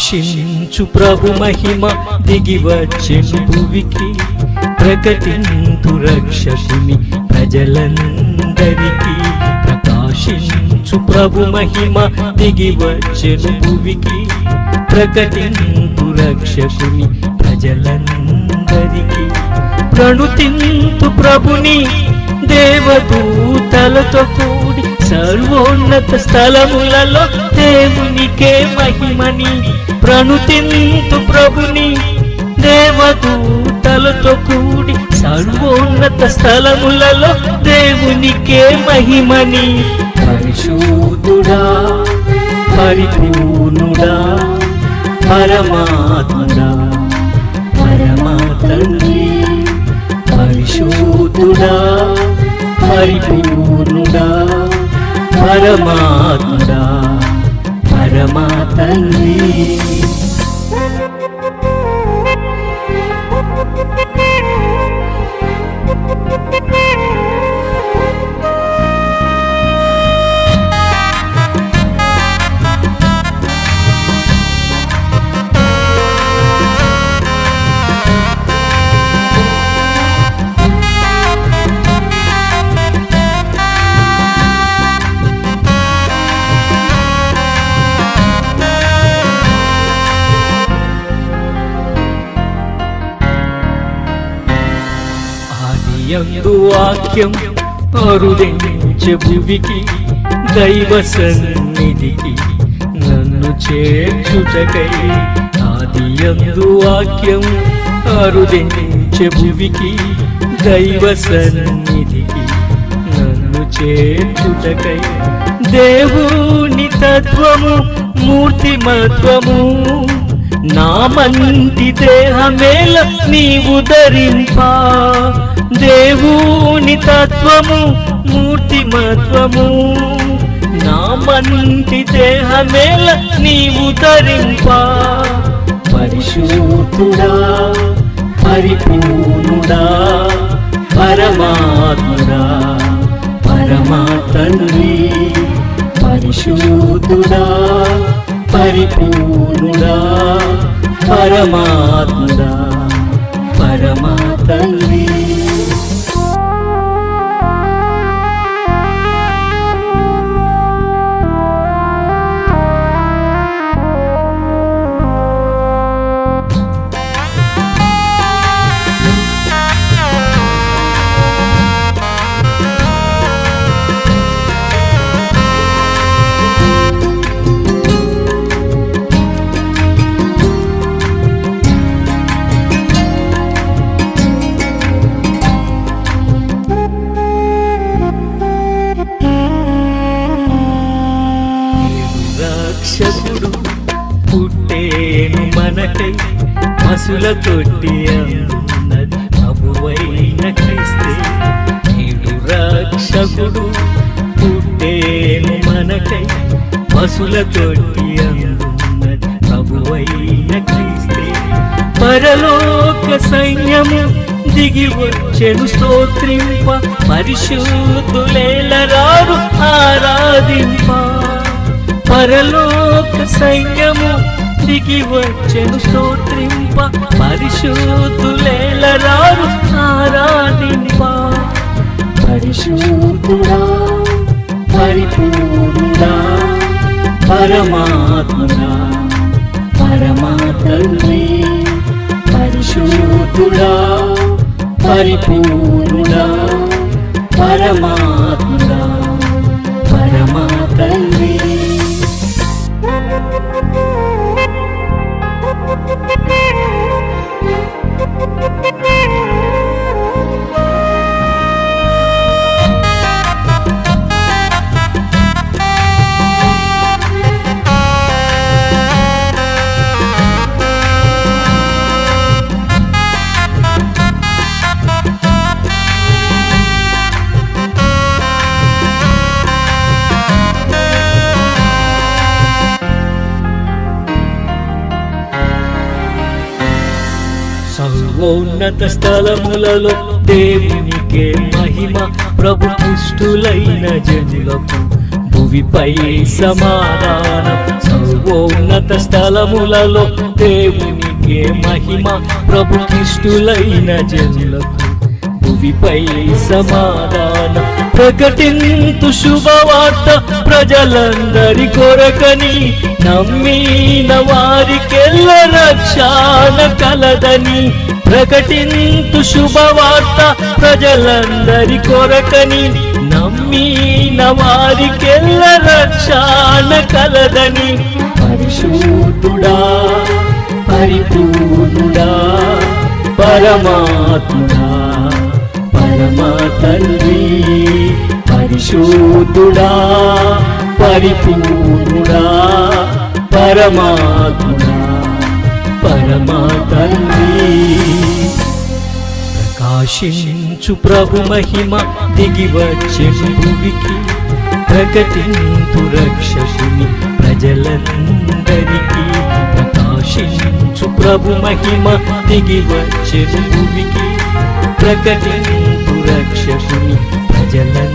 ప్రకాశించు ప్రభు మహిమ దిగివచ్చెను భువికి, ప్రకటింతు రక్షకుని ప్రజలందరికీ. ప్రకాశించు ప్రభు మహిమ దిగివచ్చెను భువికి, ప్రకటింతు రక్షకుని ప్రజలందరికీ. ప్రణుతింతు ప్రభుని దేవదూతలతో కూడి, సర్వోన్నత స్థలములలో దేవునికే మహిమని. ప్రణుతింతు ప్రభుని దేవదూతలతో కూడి, సర్వోన్నత స్థలములలో దేవునికే మహిమని. పరిశుద్ధుడా పరిపూర్ణుడా పరమాత్ముడా పరమా తండ్రి, పరిశుద్ధుడా పరిపూర్ణుడా పరమాత్ముడా పరమా తండ్రి. యందు వాక్యం అరుదించే భువికి, దైవ సన్నిధికి నన్ను చేర్చుటకై. ఆదియందు వాక్యం అరుదించే భువికి, దైవ సన్నిధికి నన్ను చేర్చుటకై. దేవుని తత్వము మూర్తిమత్వము నా మంటి దేహమేల నీవు ధరింపా. దేవుని తత్వము మూర్తిమత్వము నా మంటి దేహమేల నీవు ధరింపా. పరిశుద్ధుడా పరిపూర్ణుడా పరమాత్ముడా పరమా తండ్రి, పరిశుద్ధుడా పరిపూర్ణుడా పరమాత్ముడా పరమా తండ్రి. రక్షకుడు పుట్టేను మనకై, పశుల తొట్టి అందున్నది ప్రభువైన క్రీస్తే. నేడు రక్షకుడు పుట్టేను మనకై, పశుల తొట్టి అందున్నది ప్రభువైన క్రీస్తే. పరలోక సైన్యము దిగి వచ్చెను స్తోత్రింప, పరిశుద్ధులేలరారు ఆరాధింప. పరలోక సైన్యము దిగి వచ్చెను స్తోత్రింప, పరిశుద్ధులేలరారు ఆరాధింప. పరిశుద్ధుడా పరిపూర్ణుడా పరమాత్ముడా పరమా తండ్రి, పరిశుద్ధుడా పరిపూర్ణుడా పరమాత్ముడా పరమా తండ్రి. సర్వోన్నత స్థలములలో దేవునికే మహిమ, ప్రభు పుష్టులైన జనులకు భువిపై సమాధానం. సర్వోన్నత స్థలములలో దేవునికే మహిమ, ప్రభు క్రిస్తులైన జనులకు భువిపై సమాధానం. ప్రకటింతు శుభవార్త ప్రజలందరి కొరకని, నమ్మిన వారికెల్ల రక్షణ కలదని. ప్రకటింతు శుభవార్త ప్రజలందరి కొరకని, నమ్మిన వారికెల్ల రక్షణ కలదని. పరిశుద్ధుడా పరిపూర్ణుడా పరమాత్ముడా పరమా తండ్రి, పరిశుద్ధుడా పరిపూర్ణుడా పరమాత్ముడా పరమా తండ్రి. ప్రకాశించు ప్రభు మహిమ దిగి వచ్చెను భువికి, ప్రకటింతు రక్షకుని ప్రజలందరికీ. ప్రకాశించు ప్రభు మహిమ దిగి వచ్చెను భువికి, ప్రకటింతు రక్షకుని ప్రజలందరికీ.